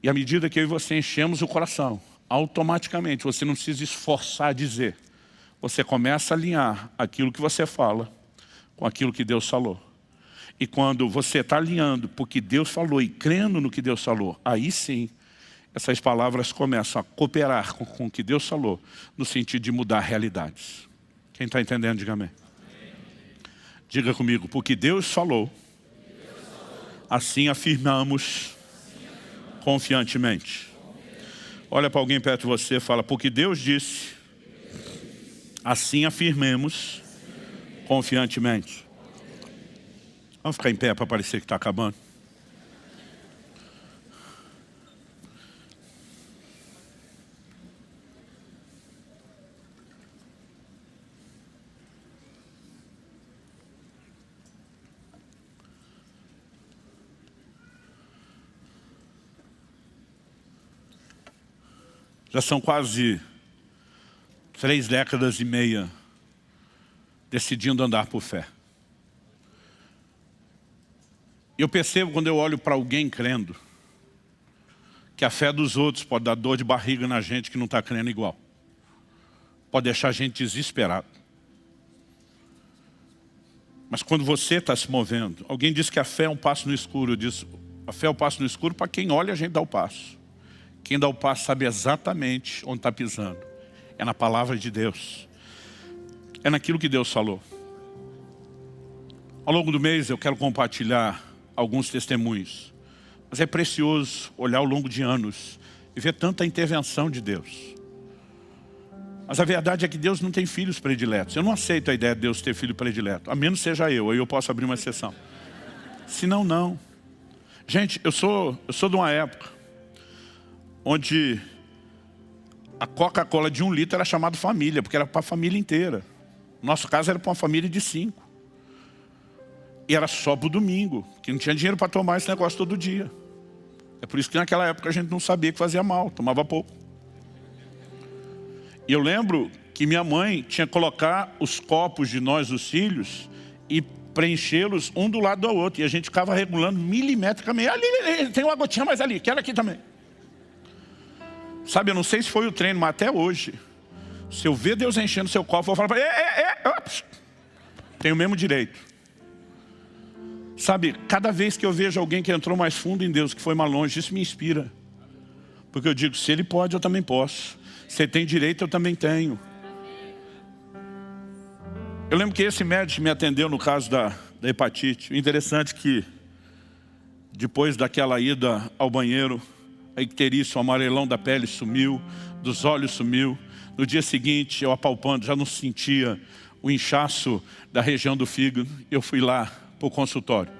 E à medida que eu e você enchemos o coração, automaticamente, você não precisa esforçar a dizer. Você começa a alinhar aquilo que você fala com aquilo que Deus falou. E quando você está alinhando porque Deus falou e crendo no que Deus falou, aí sim, essas palavras começam a cooperar com o que Deus falou, no sentido de mudar realidades. Quem está entendendo, diga amém. Diga comigo, porque Deus falou, assim afirmamos confiantemente. Olha para alguém perto de você e fala, porque Deus disse, assim afirmemos confiantemente. Vamos ficar em pé para parecer que está acabando. Já são quase 3 décadas e meia decidindo andar por fé. Eu percebo quando eu olho para alguém crendo, que a fé dos outros pode dar dor de barriga na gente que não está crendo igual. Pode deixar a gente desesperado. Mas quando você está se movendo, alguém diz que a fé é um passo no escuro. Eu disse, a fé é um passo no escuro para quem olha a gente dá o passo. Quem dá o passo sabe exatamente onde está pisando. É na palavra de Deus. É naquilo que Deus falou. Ao longo do mês eu quero compartilhar alguns testemunhos. Mas é precioso olhar ao longo de anos e ver tanta intervenção de Deus. Mas a verdade é que Deus não tem filhos prediletos. Eu não aceito a ideia de Deus ter filho predileto. A menos seja eu, aí eu posso abrir uma exceção. Senão, não. Gente, eu sou de uma época onde a Coca-Cola de 1 litro era chamada família, porque era para a família inteira. No nosso caso era para uma família de 5. E era só para o domingo, que não tinha dinheiro para tomar esse negócio todo dia. É por isso que naquela época a gente não sabia que fazia mal, tomava pouco. E eu lembro que minha mãe tinha que colocar os copos de nós, os filhos, e preenchê-los um do lado do outro. E a gente ficava regulando milimetricamente. Ali, tem uma gotinha mais ali, quero aqui também. Sabe, eu não sei se foi o treino, mas até hoje, se eu ver Deus enchendo seu copo, eu vou falar para ele, tem o mesmo direito. Sabe, cada vez que eu vejo alguém que entrou mais fundo em Deus, que foi mais longe, isso me inspira. Porque eu digo, se ele pode, eu também posso. Se ele tem direito, eu também tenho. Eu lembro que esse médico me atendeu no caso da hepatite. O interessante é que Depois daquela ida ao banheiro, a icterícia, o amarelão da pele sumiu, dos olhos sumiu. No dia seguinte, eu apalpando, já não sentia o inchaço da região do fígado. Eu fui lá para o consultório.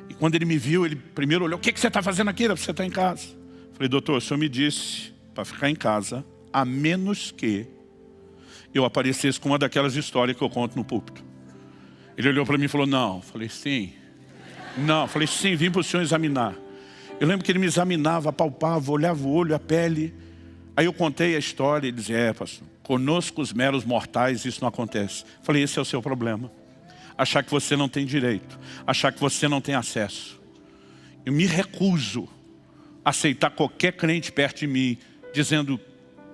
E quando ele me viu, ele primeiro olhou: o que você está fazendo aqui? Você está em casa. Falei: doutor, o senhor me disse para ficar em casa, a menos que eu aparecesse com uma daquelas histórias que eu conto no púlpito. Ele olhou para mim e falou: não. Falei: sim. Não. Falei: sim, vim para o senhor examinar. Eu lembro que ele me examinava, apalpava, olhava o olho, a pele. Aí eu contei a história e ele dizia: pastor, conosco os meros mortais isso não acontece. Falei: esse é o seu problema. Achar que você não tem direito, achar que você não tem acesso. Eu me recuso a aceitar qualquer crente perto de mim dizendo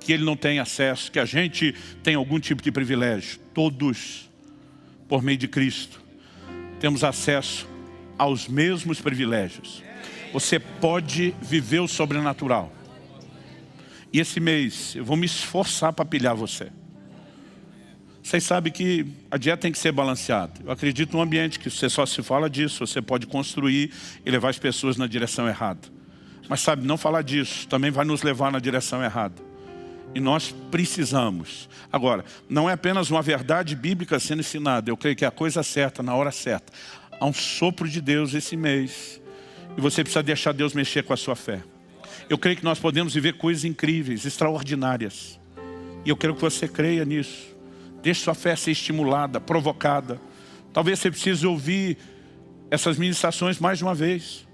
que ele não tem acesso, que a gente tem algum tipo de privilégio. Todos, por meio de Cristo, temos acesso aos mesmos privilégios. Você pode viver o sobrenatural. E esse mês eu vou me esforçar para pilhar você. Vocês sabem que a dieta tem que ser balanceada. Eu acredito num ambiente que você só se fala disso, você pode construir e levar as pessoas na direção errada. Mas sabe, não falar disso também vai nos levar na direção errada. E nós precisamos. Agora, não é apenas uma verdade bíblica sendo ensinada. Eu creio que é a coisa certa, na hora certa. Há um sopro de Deus esse mês. E você precisa deixar Deus mexer com a sua fé. Eu creio que nós podemos viver coisas incríveis, extraordinárias. E eu quero que você creia nisso. Deixe sua fé ser estimulada, provocada. Talvez você precise ouvir essas ministrações mais de uma vez.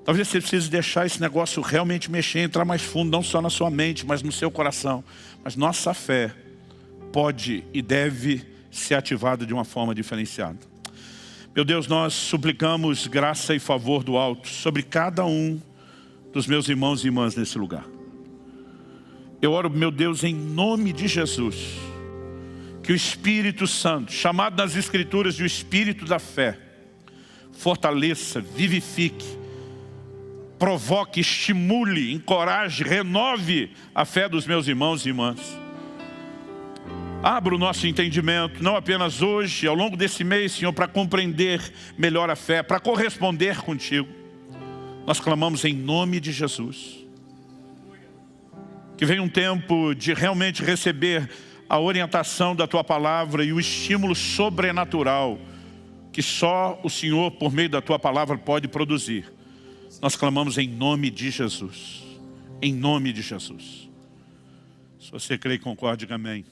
Talvez você precise deixar esse negócio realmente mexer, entrar mais fundo, não só na sua mente, mas no seu coração. Mas nossa fé pode e deve ser ativada de uma forma diferenciada. Meu Deus, nós suplicamos graça e favor do alto sobre cada um dos meus irmãos e irmãs nesse lugar. Eu oro, meu Deus, em nome de Jesus, que o Espírito Santo, chamado nas Escrituras de o Espírito da fé, fortaleça, vivifique, provoque, estimule, encoraje, renove a fé dos meus irmãos e irmãs. Abra o nosso entendimento, não apenas hoje, ao longo desse mês, Senhor, para compreender melhor a fé, para corresponder contigo. Nós clamamos em nome de Jesus. Que venha um tempo de realmente receber a orientação da Tua Palavra e o estímulo sobrenatural que só o Senhor, por meio da Tua Palavra, pode produzir. Nós clamamos em nome de Jesus. Em nome de Jesus. Se você crê e concorda, diga amém.